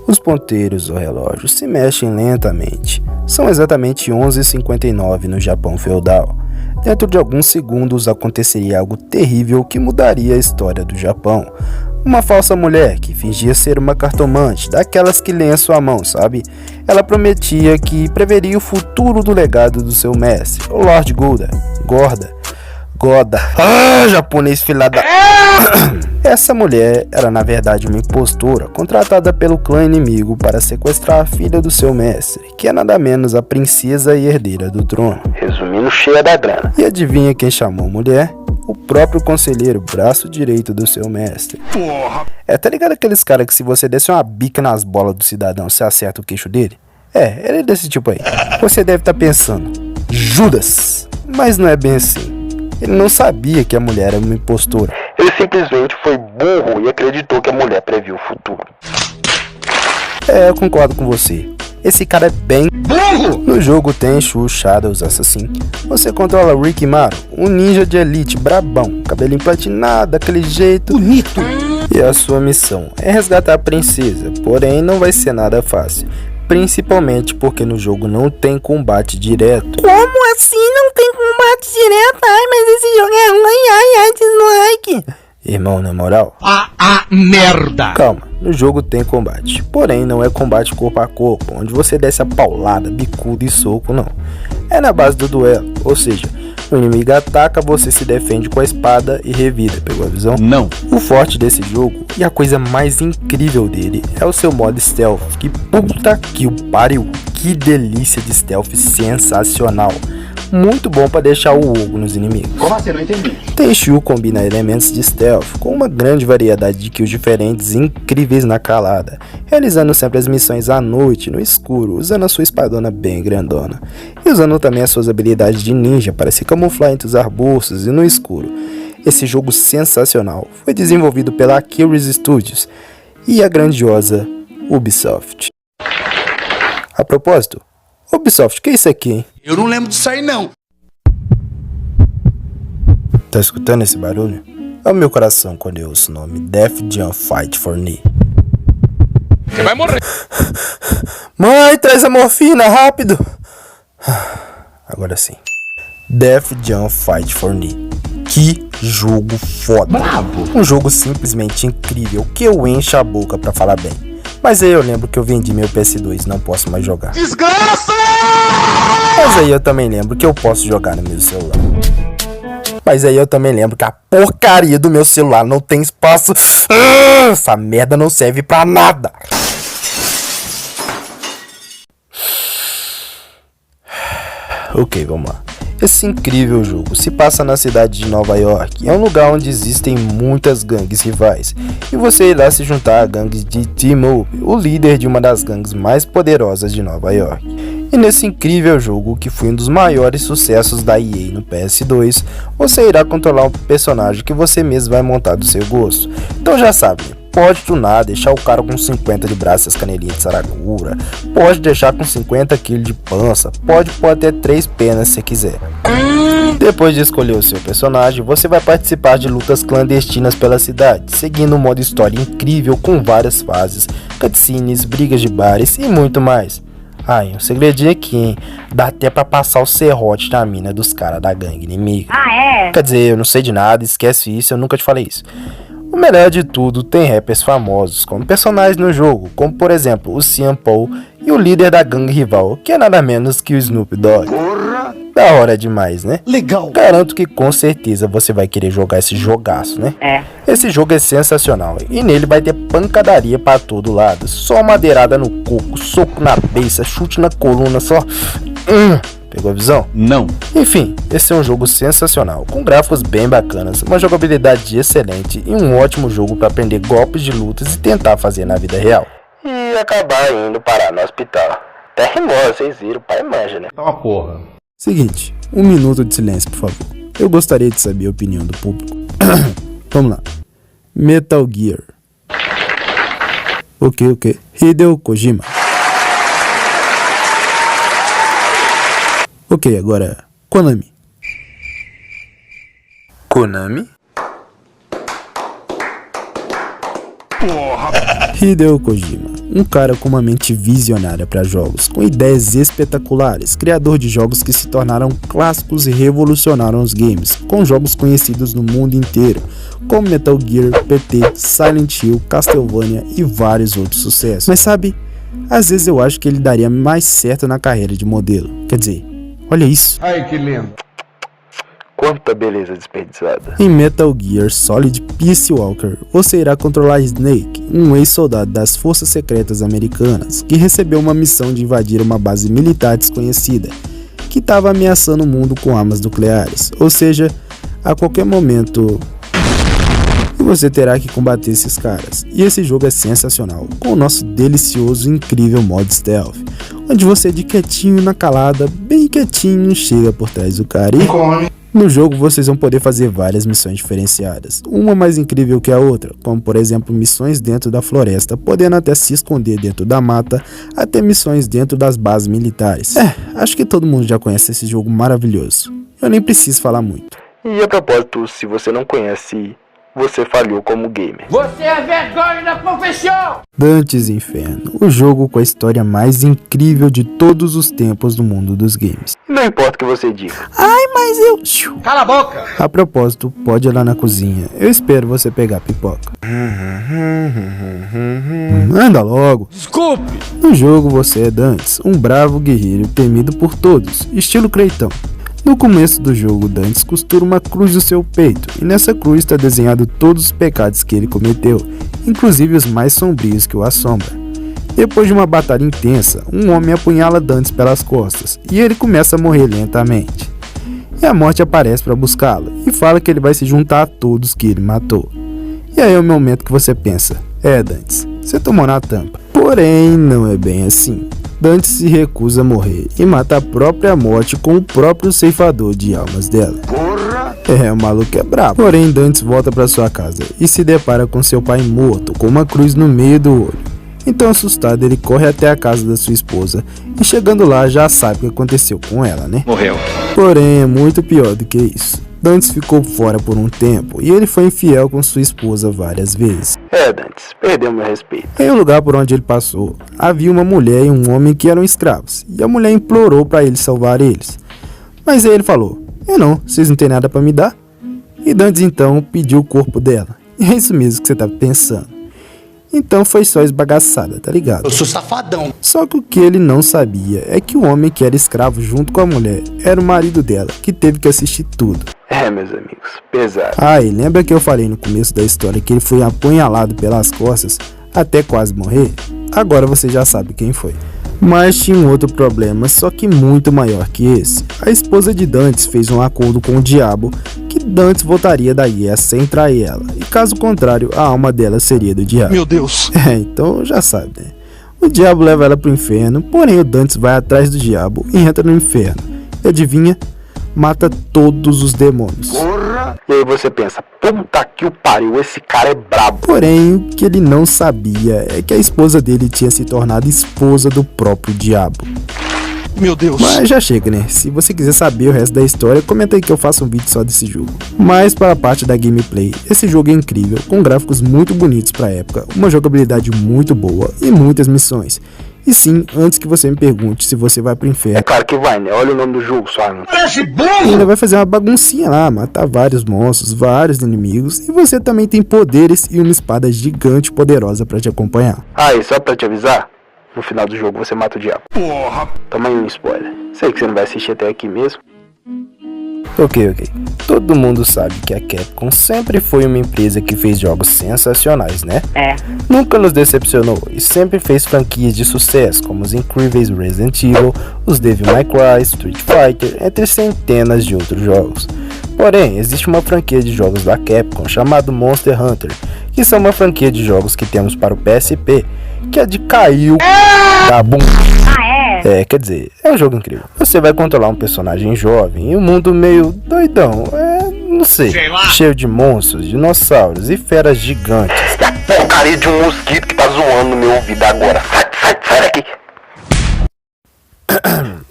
Os ponteiros do relógio se mexem lentamente. São exatamente 11h59 no Japão feudal. Dentro de alguns segundos aconteceria algo terrível que mudaria a história do Japão. Uma falsa mulher que fingia ser uma cartomante, daquelas que lê em sua mão, sabe? Ela prometia que preveria o futuro do legado do seu mestre, o Lord Goda. Japonês filada. Essa mulher era na verdade uma impostora, contratada pelo clã inimigo para sequestrar a filha do seu mestre, que é nada menos a princesa e herdeira do trono. Resumindo, cheia da grana. E adivinha quem chamou a mulher? O próprio conselheiro, braço direito do seu mestre. Porra! Tá ligado aqueles caras que se você desse uma bica nas bolas do cidadão, você acerta o queixo dele? Ele é desse tipo aí. Você deve estar pensando, Judas! Mas não é bem assim. Ele não sabia que a mulher era uma impostora. Ele simplesmente foi burro e acreditou que a mulher previu o futuro. Eu concordo com você. Esse cara é bem burro! No jogo Tenchu Shadows Assassin, você controla Rikimaru, um ninja de elite brabão, cabelinho platinado, daquele jeito bonito. E a sua missão é resgatar a princesa, porém não vai ser nada fácil. Principalmente porque no jogo não tem combate direto. Como assim não tem combate direto? Ai, mas esse jogo é ruim, ai, dislike. Irmão, na moral. Merda! Calma, no jogo tem combate. Porém, não é combate corpo a corpo, onde você desce a paulada, bicuda e soco, não. É na base do duelo, ou seja, o inimigo ataca, você se defende com a espada e revida, pegou a visão? Não. O forte desse jogo, e a coisa mais incrível dele, é o seu modo stealth, que puta que o pariu, que delícia de stealth sensacional. Muito bom para deixar o ogo nos inimigos. Como assim? Não entendi. Tenchu combina elementos de stealth com uma grande variedade de kills diferentes incríveis na calada, realizando sempre as missões à noite, no escuro, usando a sua espadona bem grandona, e usando também as suas habilidades de ninja para se camuflar entre os arbustos e no escuro. Esse jogo sensacional foi desenvolvido pela Aquiles Studios e a grandiosa Ubisoft. A propósito, Ubisoft, que é isso aqui, hein? Eu não lembro disso aí, não. Tá escutando esse barulho? É o meu coração quando eu ouço o nome Def Jam Fight for Me. Você vai morrer. Mãe, traz a morfina, rápido! Agora sim. Def Jam Fight for Me. Que jogo foda. Bravo. Um jogo simplesmente incrível, que eu encho a boca pra falar bem. Mas aí eu lembro que eu vendi meu PS2 e não posso mais jogar. Desgraça! Mas aí eu também lembro que eu posso jogar no meu celular. Mas aí eu também lembro que a porcaria do meu celular não tem espaço. Essa merda não serve pra nada. Ok, vamos lá. Esse incrível jogo se passa na cidade de Nova York. É um lugar onde existem muitas gangues rivais. E você irá se juntar à gangue de T-Mob, o líder de uma das gangues mais poderosas de Nova York. E nesse incrível jogo, que foi um dos maiores sucessos da EA no PS2, você irá controlar um personagem que você mesmo vai montar do seu gosto. Então já sabe, pode tunar, deixar o cara com 50 de braço e as canelinhas de saracura, pode deixar com 50 kg de pança, pode pôr até 3 penas se quiser. Depois de escolher o seu personagem, você vai participar de lutas clandestinas pela cidade, seguindo um modo história incrível com várias fases, cutscenes, brigas de bares e muito mais. Um segredinho aqui, hein? Dá até pra passar o serrote na mina dos caras da gangue inimiga. Quer dizer, eu não sei de nada, esquece isso, eu nunca te falei isso. O melhor de tudo, tem rappers famosos como personagens no jogo, como por exemplo o Sean Paul e o líder da gangue rival, que é nada menos que o Snoop Dogg. Da hora demais, né? Legal. Garanto que com certeza você vai querer jogar esse jogaço, né? Esse jogo é sensacional e nele vai ter pancadaria pra todo lado, só madeirada no coco, soco na beiça, chute na coluna, só... Pegou a visão? Não. Enfim, esse é um jogo sensacional, com gráficos bem bacanas, uma jogabilidade excelente e um ótimo jogo para aprender golpes de lutas e tentar fazer na vida real. E acabar indo parar no hospital. Até rimou, vocês viram, o pai manja, né? Tá uma porra. Seguinte, 1 minuto de silêncio, por favor. Eu gostaria de saber a opinião do público. Vamos lá. Metal Gear. Ok. Hideo Kojima. Ok, agora, Konami. Konami? Porra! Hideo Kojima. um cara com uma mente visionária para jogos, com ideias espetaculares, criador de jogos que se tornaram clássicos e revolucionaram os games, com jogos conhecidos no mundo inteiro, como Metal Gear, PT, Silent Hill, Castlevania e vários outros sucessos. Mas sabe, às vezes eu acho que ele daria mais certo na carreira de modelo. Quer dizer, olha isso. Ai, que lindo. Quanta beleza desperdiçada. Em Metal Gear Solid Peace Walker, você irá controlar Snake, um ex-soldado das forças secretas americanas, que recebeu uma missão de invadir uma base militar desconhecida, que estava ameaçando o mundo com armas nucleares. Ou seja, a qualquer momento você terá que combater esses caras. E esse jogo é sensacional, com o nosso delicioso e incrível modo stealth, onde você de quietinho na calada, bem quietinho, chega por trás do cara e... No jogo vocês vão poder fazer várias missões diferenciadas, uma mais incrível que a outra, como por exemplo missões dentro da floresta, podendo até se esconder dentro da mata, até missões dentro das bases militares. Acho que todo mundo já conhece esse jogo maravilhoso, eu nem preciso falar muito. E a propósito, se você não conhece, você falhou como gamer. Você é vergonha da profissão! Dante's Inferno, o jogo com a história mais incrível de todos os tempos do mundo dos games. Não importa o que você diga. Ai, mas eu... Cala a boca! A propósito, pode ir lá na cozinha. Eu espero você pegar a pipoca. Anda logo. Desculpe! No jogo você é Dantes, um bravo guerreiro temido por todos, estilo Creitão. No começo do jogo, Dantes costura uma cruz no seu peito, e nessa cruz está desenhado todos os pecados que ele cometeu, inclusive os mais sombrios que o assombram. Depois de uma batalha intensa, um homem apunhala Dantes pelas costas, e ele começa a morrer lentamente. E a morte aparece para buscá-lo, e fala que ele vai se juntar a todos que ele matou. E aí é o momento que você pensa, Dantes, você tomou na tampa. Porém, não é bem assim. Dantes se recusa a morrer e mata a própria morte com o próprio ceifador de almas dela. Porra! O maluco é brabo. Porém, Dantes volta para sua casa e se depara com seu pai morto, com uma cruz no meio do olho. Então, assustado, ele corre até a casa da sua esposa e chegando lá já sabe o que aconteceu com ela, né? Morreu. Porém, é muito pior do que isso. Dantes ficou fora por um tempo e ele foi infiel com sua esposa várias vezes. Dantes, perdeu meu respeito. Em um lugar por onde ele passou, havia uma mulher e um homem que eram escravos, e a mulher implorou para ele salvar eles. Mas aí ele falou, não, vocês não têm nada para me dar? E Dantes então pediu o corpo dela. E é isso mesmo que você tá pensando. Então foi só esbagaçada, tá ligado? Eu sou safadão. Só que o que ele não sabia é que o homem que era escravo junto com a mulher era o marido dela, que teve que assistir tudo. Meus amigos, pesado. E lembra que eu falei no começo da história que ele foi apunhalado pelas costas até quase morrer? Agora você já sabe quem foi. Mas tinha um outro problema, só que muito maior que esse. A esposa de Dantes fez um acordo com o diabo que Dantes voltaria da guerra sem trair ela, e caso contrário, a alma dela seria do diabo. Meu Deus! Então já sabe, né? O diabo leva ela pro inferno, porém o Dantes vai atrás do diabo e entra no inferno. E adivinha? Mata todos os demônios. Porra! E aí você pensa, puta que o pariu, esse cara é brabo. Porém, o que ele não sabia é que a esposa dele tinha se tornado esposa do próprio diabo. Meu Deus! Mas já chega, né? Se você quiser saber o resto da história, comenta aí que eu faço um vídeo só desse jogo. Mas para a parte da gameplay, esse jogo é incrível, com gráficos muito bonitos para a época, uma jogabilidade muito boa e muitas missões. E sim, antes que você me pergunte se você vai pro inferno. É claro que vai, né? Olha o nome do jogo, só. E ainda vai fazer uma baguncinha lá, matar vários monstros, vários inimigos. E você também tem poderes e uma espada gigante poderosa pra te acompanhar. E só pra te avisar, no final do jogo você mata o diabo. Porra! Toma aí um spoiler. Sei que você não vai assistir até aqui mesmo. Ok. Todo mundo sabe que a Capcom sempre foi uma empresa que fez jogos sensacionais, né? Nunca nos decepcionou e sempre fez franquias de sucesso, como os incríveis Resident Evil, os Devil May Cry, Street Fighter, entre centenas de outros jogos. Porém, existe uma franquia de jogos da Capcom chamada Monster Hunter, que são uma franquia de jogos que temos para o PSP, que é de cair da bunda. Quer dizer, é um jogo incrível. Você vai controlar um personagem jovem em um mundo meio doidão, não sei cheio de monstros, dinossauros e feras gigantes. E a porcaria de um mosquito que tá zoando no meu ouvido agora. Sai daqui.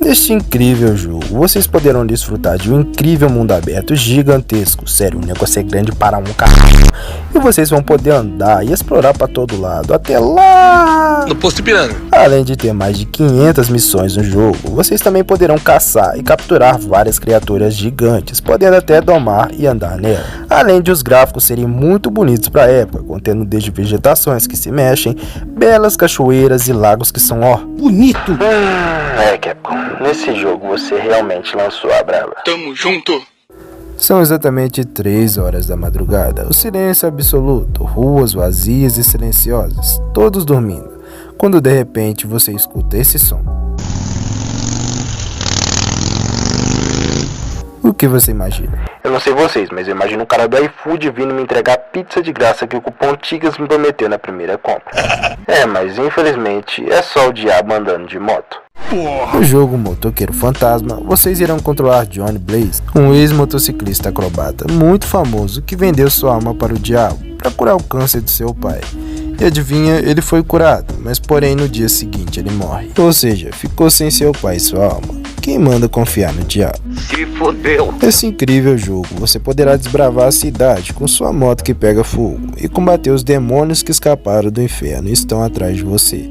Neste incrível jogo, vocês poderão desfrutar de um incrível mundo aberto gigantesco. Sério, o negócio é grande para um caralho. E vocês vão poder andar e explorar para todo lado, até lá No Posto Ipiranga. Além de ter mais de 500 missões no jogo, vocês também poderão caçar e capturar várias criaturas gigantes, podendo até domar e andar nela. Além de os gráficos serem muito bonitos para a época, contendo desde vegetações que se mexem, belas cachoeiras e lagos que são, ó, Bonito. Capcom, nesse jogo você realmente lançou a brava. Tamo junto. São exatamente 3 horas da madrugada, o silêncio absoluto, ruas vazias e silenciosas, todos dormindo, quando de repente você escuta esse som. O que você imagina? Eu não sei vocês, mas eu imagino um cara do iFood vindo me entregar pizza de graça que o cupom Tigas me prometeu na primeira compra. Mas infelizmente é só o diabo andando de moto. No jogo Motoqueiro Fantasma, vocês irão controlar Johnny Blaze, um ex-motociclista acrobata muito famoso que vendeu sua alma para o diabo para curar o câncer do seu pai. E adivinha, ele foi curado, mas porém no dia seguinte ele morre. Ou seja, ficou sem seu pai e sua alma. Quem manda confiar no diabo? Se fodeu. Nesse incrível jogo, você poderá desbravar a cidade com sua moto que pega fogo e combater os demônios que escaparam do inferno e estão atrás de você.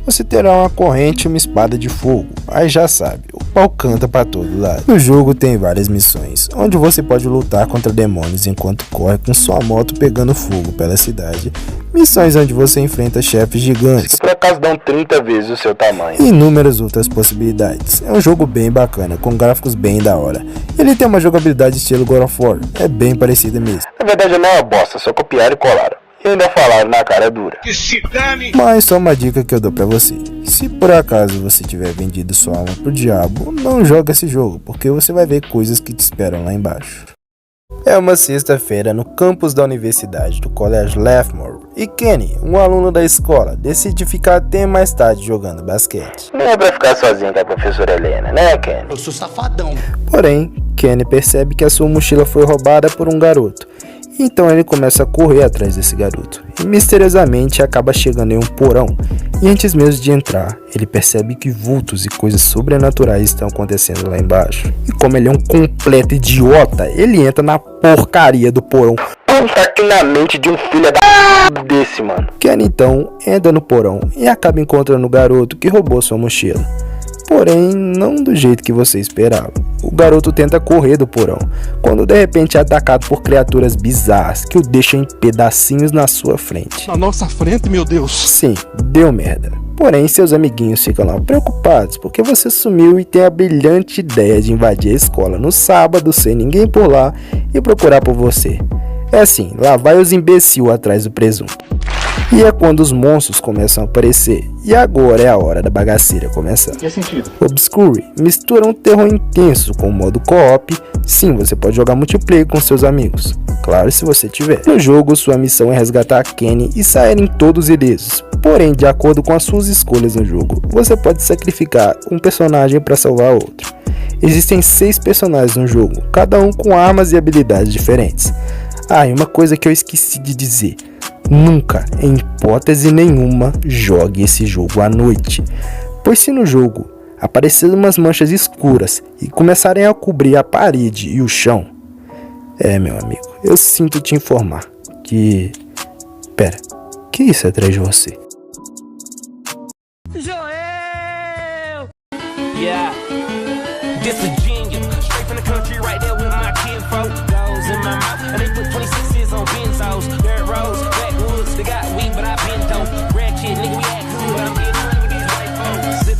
Você terá uma corrente e uma espada de fogo, aí já sabe, o pau canta pra todo lado. No jogo tem várias missões, onde você pode lutar contra demônios enquanto corre com sua moto pegando fogo pela cidade. Missões onde você enfrenta chefes gigantes, que por acaso dão 30 vezes o seu tamanho. E inúmeras outras possibilidades. É um jogo bem bacana, com gráficos bem da hora. Ele tem uma jogabilidade estilo God of War, é bem parecida mesmo. Na verdade não é uma bosta, só copiaram e colaram. E ainda falaram na cara dura. Que se dane. Mas só uma dica que eu dou pra você. Se por acaso você tiver vendido sua alma pro diabo, não joga esse jogo, porque você vai ver coisas que te esperam lá embaixo. É uma sexta-feira no campus da universidade do Colégio Lathmore e Kenny, um aluno da escola, decide ficar até mais tarde jogando basquete. Não é pra ficar sozinho com a professora Helena, né, Kenny? Eu sou safadão. Porém, Kenny percebe que a sua mochila foi roubada por um garoto. Então ele começa a correr atrás desse garoto e misteriosamente acaba chegando em um porão. E antes mesmo de entrar, ele percebe que vultos e coisas sobrenaturais estão acontecendo lá embaixo. E como ele é um completo idiota, ele entra na porcaria do porão. Puta aqui na mente de um filho da desse, mano. Kenny então entra no porão e acaba encontrando o garoto que roubou sua mochila. Porém, não do jeito que você esperava. O garoto tenta correr do porão, quando de repente é atacado por criaturas bizarras que o deixam em pedacinhos na sua frente. Na nossa frente, meu Deus. Sim, deu merda. Porém, seus amiguinhos ficam lá preocupados porque você sumiu e tem a brilhante ideia de invadir a escola no sábado sem ninguém por lá e procurar por você. É assim, lá vai os imbecil atrás do presunto. E é quando os monstros começam a aparecer. E agora é a hora da bagaceira começar. Que sentido? Obscure mistura um terror intenso com o modo co-op. Sim, você pode jogar multiplayer com seus amigos. Claro, se você tiver. No jogo, sua missão é resgatar Kenny e saírem todos ilesos. Porém, de acordo com as suas escolhas no jogo, você pode sacrificar um personagem para salvar outro. Existem 6 personagens no jogo, cada um com armas e habilidades diferentes. E uma coisa que eu esqueci de dizer. Nunca, em hipótese nenhuma, jogue esse jogo à noite, pois se no jogo aparecerem umas manchas escuras e começarem a cobrir a parede e o chão, meu amigo, eu sinto te informar que... Pera, que isso é atrás de você? Joel! Yeah.